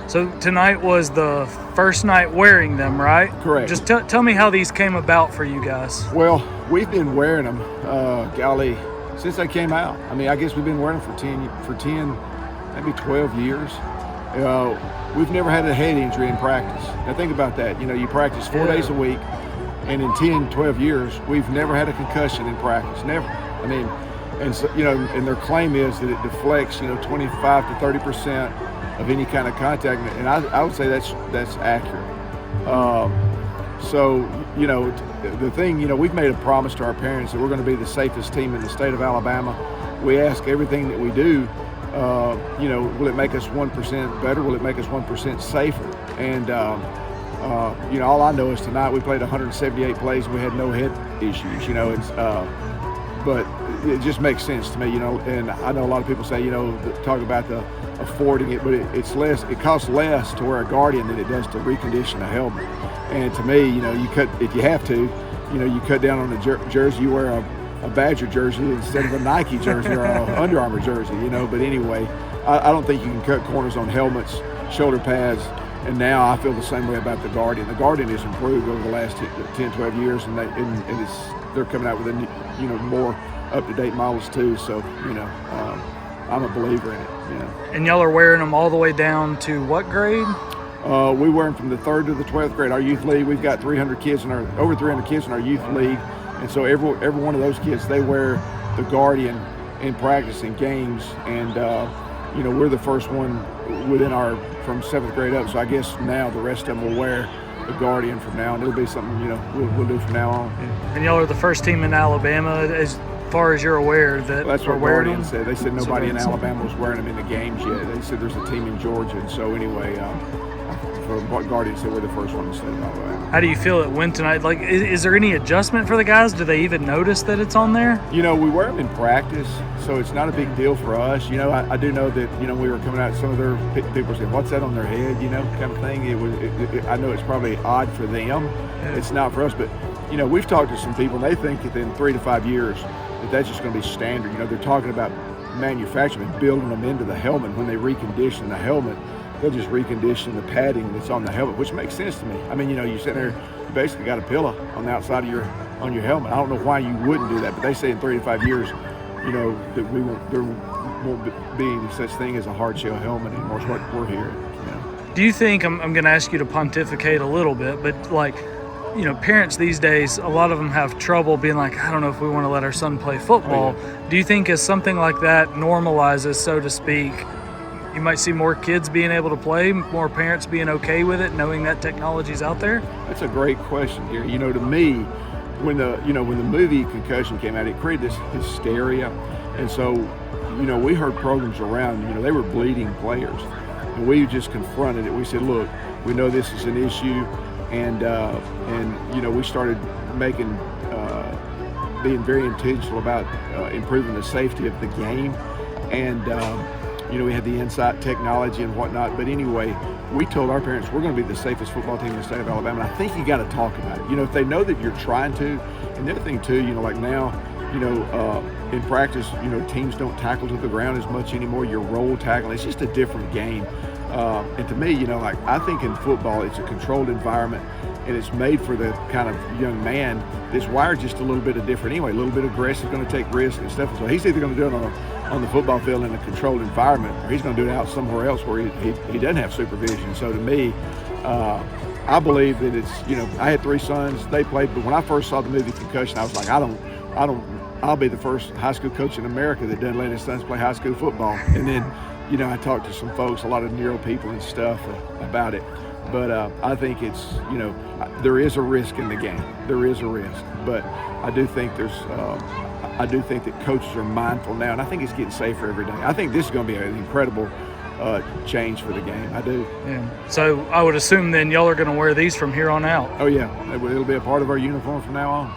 So tonight was the first night wearing them, right? Correct. Just tell me how these came about for you guys. Well, we've been wearing them, since they came out. I mean, I guess we've been wearing them for 10, maybe 12 years. We've never had a head injury in practice. Now think about that. You practice 4 days a week, and in 10, 12 years, we've never had a concussion in practice. Never. I mean, and so, and their claim is that it deflects, 25 to 30% of any kind of contact, and I would say that's accurate. So, the thing, we've made a promise to our parents that we're going to be the safest team in the state of Alabama. We ask everything that we do, will it make us 1% better? Will it make us 1% safer? And, all I know is tonight we played 178 plays and we had no head issues, but it just makes sense to me, and I know a lot of people say, talk about the affording it, but it's less, it costs less to wear a Guardian than it does to recondition a helmet. And to me, you cut, if you have to, you cut down on the jersey, you wear a Badger jersey instead of a Nike jersey or a Under Armour jersey, but anyway, I don't think you can cut corners on helmets, shoulder pads, and now I feel the same way about the Guardian. The Guardian has improved over the last 10, 12 years, and they're coming out with more up-to-date models too. So, I'm a believer in it. And y'all are wearing them all the way down to what grade? We wear them from the 3rd to the 12th grade. Our youth league, we've got over 300 kids in our youth league, and so every one of those kids, they wear the Guardian in practice and games, and we're the first one from 7th grade up. So I guess now the rest of them will wear the Guardian from now, and it'll be something we'll do from now on. And y'all are the first team in Alabama, as far as you're aware, that that's what wearing Guardian said. They said nobody in Alabama was wearing them in the games yet. They said there's a team in Georgia, and so anyway, for what Guardian said, we're the first one in the state of Alabama. How do you feel it went tonight? Like, is there any adjustment for the guys? Do they even notice that it's on there? We wear them in practice, so it's not a big deal for us. I do know that, we were coming out, some of their people saying, what's that on their head, kind of thing. I know it's probably odd for them. Yeah. It's not for us, but, we've talked to some people, and they think within 3 to 5 years that's just going to be standard. They're talking about manufacturing, building them into the helmet. When they recondition the helmet, they'll just recondition the padding that's on the helmet, which makes sense to me. I mean, you sit there, you basically got a pillow on the outside of your helmet. I don't know why you wouldn't do that, but they say in 3 to 5 years, that there won't be any such thing as a hard shell helmet anymore. It's what we're hearing. Do you think, I'm going to ask you to pontificate a little bit, but parents these days, a lot of them have trouble being like, I don't know if we want to let our son play football. Oh, yeah. Do you think as something like that normalizes, so to speak, you might see more kids being able to play, more parents being okay with it, knowing that technology's out there? That's a great question here. To me, when the movie Concussion came out, it created this hysteria. And so, we heard programs around, they were bleeding players. And we just confronted it. We said, look, we know this is an issue. And we started being very intentional about improving the safety of the game. And, we had the Insight technology and whatnot. But anyway, we told our parents we're going to be the safest football team in the state of Alabama. And I think you got to talk about it. If they know that you're trying to. And the other thing too, like now, in practice, teams don't tackle to the ground as much anymore. You're roll tackling. It's just a different game. And to me, I think in football, it's a controlled environment, and it's made for the kind of young man that's wired just a little bit different anyway, a little bit aggressive, going to take risks and stuff. So he's either going to do it on the football field in a controlled environment, or he's going to do it out somewhere else where he doesn't have supervision. So to me, I believe that it's, I had 3 sons, they played, but when I first saw the movie Concussion, I was like, I'll be the first high school coach in America that doesn't let his sons play high school football. And then, I talked to some folks, a lot of neuro people and stuff about it. But I think it's, there is a risk in the game. There is a risk. But I do think that coaches are mindful now, and I think it's getting safer every day. I think this is going to be an incredible change for the game. I do. Yeah. So I would assume then y'all are going to wear these from here on out. Oh, yeah. It'll be a part of our uniform from now on.